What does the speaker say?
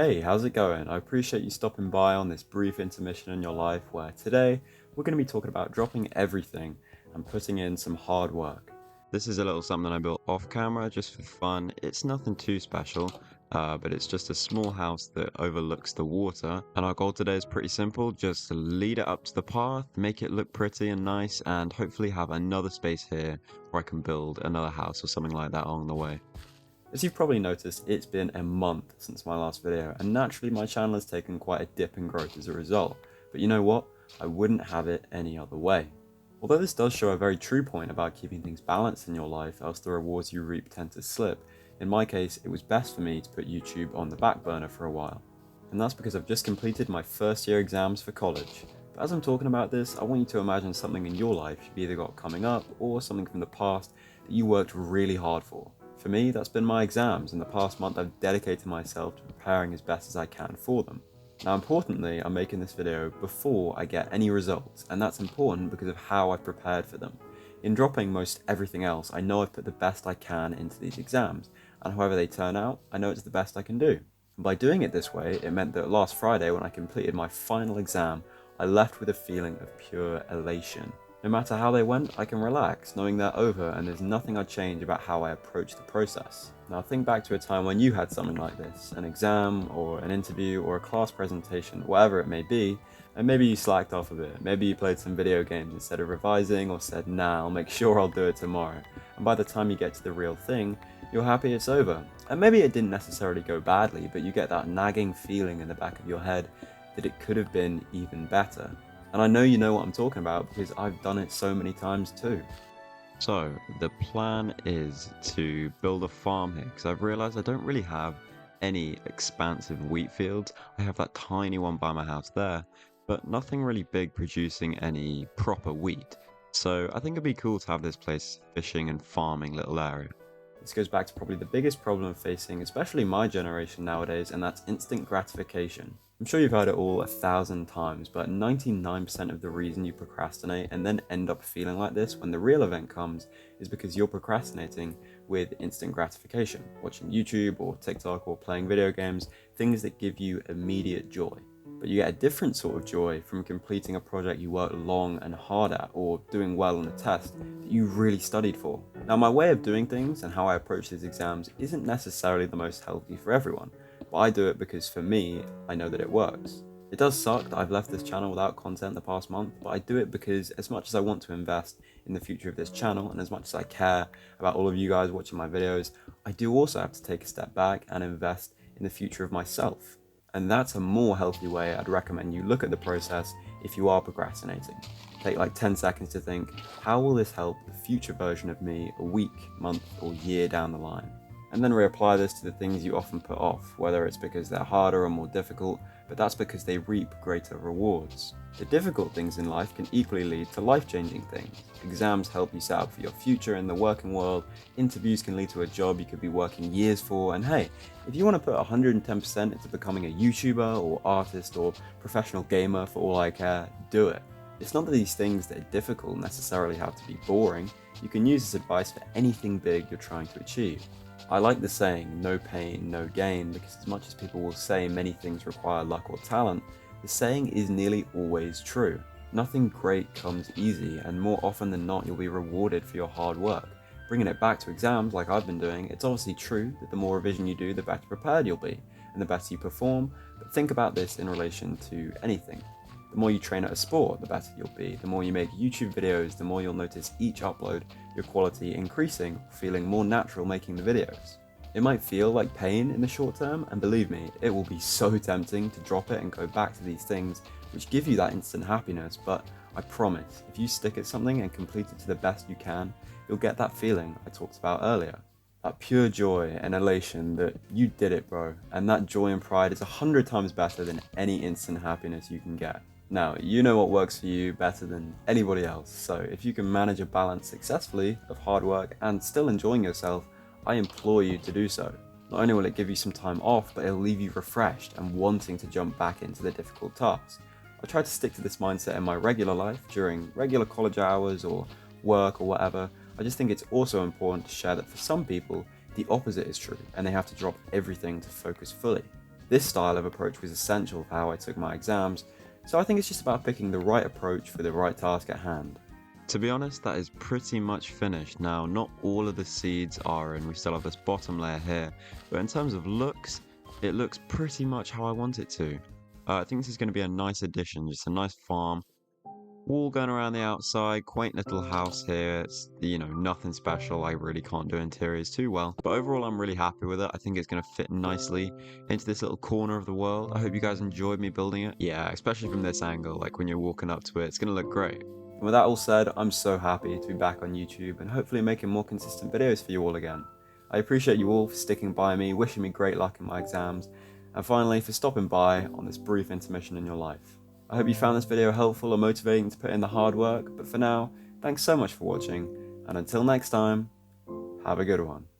Hey, how's it going? I appreciate you stopping by on this brief intermission in your life where today we're going to be talking about dropping everything and putting in some hard work. This is a little something I built off camera just for fun. It's nothing too special, but it's just a small house that overlooks the water. And our goal today is pretty simple, just to lead it up to the path, make it look pretty and nice, and hopefully have another space here where I can build another house or something like that along the way. As you've probably noticed, it's been a month since my last video, and naturally my channel has taken quite a dip in growth as a result. But you know what? I wouldn't have it any other way. Although this does show a very true point about keeping things balanced in your life, else the rewards you reap tend to slip, in my case it was best for me to put YouTube on the back burner for a while. And that's because I've just completed my first year exams for college. But as I'm talking about this, I want you to imagine something in your life you've either got coming up or something from the past that you worked really hard for. For me, that's been my exams. In the past month, I've dedicated myself to preparing as best as I can for them. Now, importantly, I'm making this video before I get any results, and that's important because of how I've prepared for them. In dropping most everything else, I know I've put the best I can into these exams, and however they turn out, I know it's the best I can do. And by doing it this way, it meant that last Friday, when I completed my final exam, I left with a feeling of pure elation. No matter how they went, I can relax, knowing they're over and there's nothing I'd change about how I approach the process. Now think back to a time when you had something like this, an exam or an interview or a class presentation, whatever it may be, and maybe you slacked off a bit, maybe you played some video games instead of revising or said, nah, I'll make sure I'll do it tomorrow. And by the time you get to the real thing, you're happy it's over. And maybe it didn't necessarily go badly, but you get that nagging feeling in the back of your head that it could have been even better. And I know you know what I'm talking about because I've done it so many times too. So the plan is to build a farm here because I've realized I don't really have any expansive wheat fields. I have that tiny one by my house there, but nothing really big producing any proper wheat. So I think it'd be cool to have this place fishing and farming little area. This goes back to probably the biggest problem facing especially my generation nowadays, and that's instant gratification. I'm sure you've heard it all 1,000 times, but 99% of the reason you procrastinate and then end up feeling like this when the real event comes is because you're procrastinating with instant gratification, watching YouTube or TikTok or playing video games, things that give you immediate joy. But you get a different sort of joy from completing a project you worked long and hard at or doing well on a test that you really studied for. Now, my way of doing things and how I approach these exams isn't necessarily the most healthy for everyone, but I do it because for me, I know that it works. It does suck that I've left this channel without content the past month, but I do it because as much as I want to invest in the future of this channel and as much as I care about all of you guys watching my videos, I do also have to take a step back and invest in the future of myself. And that's a more healthy way I'd recommend you look at the process if you are procrastinating. Take like 10 seconds to think, how will this help the future version of me a week, month, or year down the line? And then reapply this to the things you often put off, whether it's because they're harder or more difficult, but that's because they reap greater rewards. The difficult things in life can equally lead to life-changing things. Exams help you set up for your future in the working world, interviews can lead to a job you could be working years for, and hey, if you want to put 110% into becoming a YouTuber or artist or professional gamer for all I care, do it. It's not that these things that are difficult necessarily have to be boring. You can use this advice for anything big you're trying to achieve. I like the saying, no pain, no gain, because as much as people will say many things require luck or talent, the saying is nearly always true. Nothing great comes easy, and more often than not you'll be rewarded for your hard work. Bringing it back to exams like I've been doing, it's obviously true that the more revision you do, the better prepared you'll be, and the better you perform, but think about this in relation to anything. The more you train at a sport, the better you'll be. The more you make YouTube videos, the more you'll notice each upload, your quality increasing, feeling more natural making the videos. It might feel like pain in the short term, and believe me, it will be so tempting to drop it and go back to these things which give you that instant happiness, but I promise, if you stick at something and complete it to the best you can, you'll get that feeling I talked about earlier. That pure joy and elation that you did it, bro, and that joy and pride is 100 times better than any instant happiness you can get. Now, you know what works for you better than anybody else, so if you can manage a balance successfully of hard work and still enjoying yourself, I implore you to do so. Not only will it give you some time off, but it'll leave you refreshed and wanting to jump back into the difficult tasks. I try to stick to this mindset in my regular life during regular college hours or work or whatever. I just think it's also important to share that for some people, the opposite is true and they have to drop everything to focus fully. This style of approach was essential for how I took my exams, so I think it's just about picking the right approach for the right task at hand. To be honest, that is pretty much finished. Now, not all of the seeds are in, we still have this bottom layer here, but in terms of looks, it looks pretty much how I want it to. I think this is going to be a nice addition, just a nice farm. Wall going around the outside, quaint little house here. It's, nothing special. I really can't do interiors too well. But overall, I'm really happy with it. I think it's going to fit nicely into this little corner of the world. I hope you guys enjoyed me building it. Yeah, especially from this angle, like when you're walking up to it, it's going to look great. And with that all said, I'm so happy to be back on YouTube and hopefully making more consistent videos for you all again. I appreciate you all for sticking by me, wishing me great luck in my exams, and finally for stopping by on this brief intermission in your life. I hope you found this video helpful or motivating to put in the hard work, but for now, thanks so much for watching, and until next time, have a good one.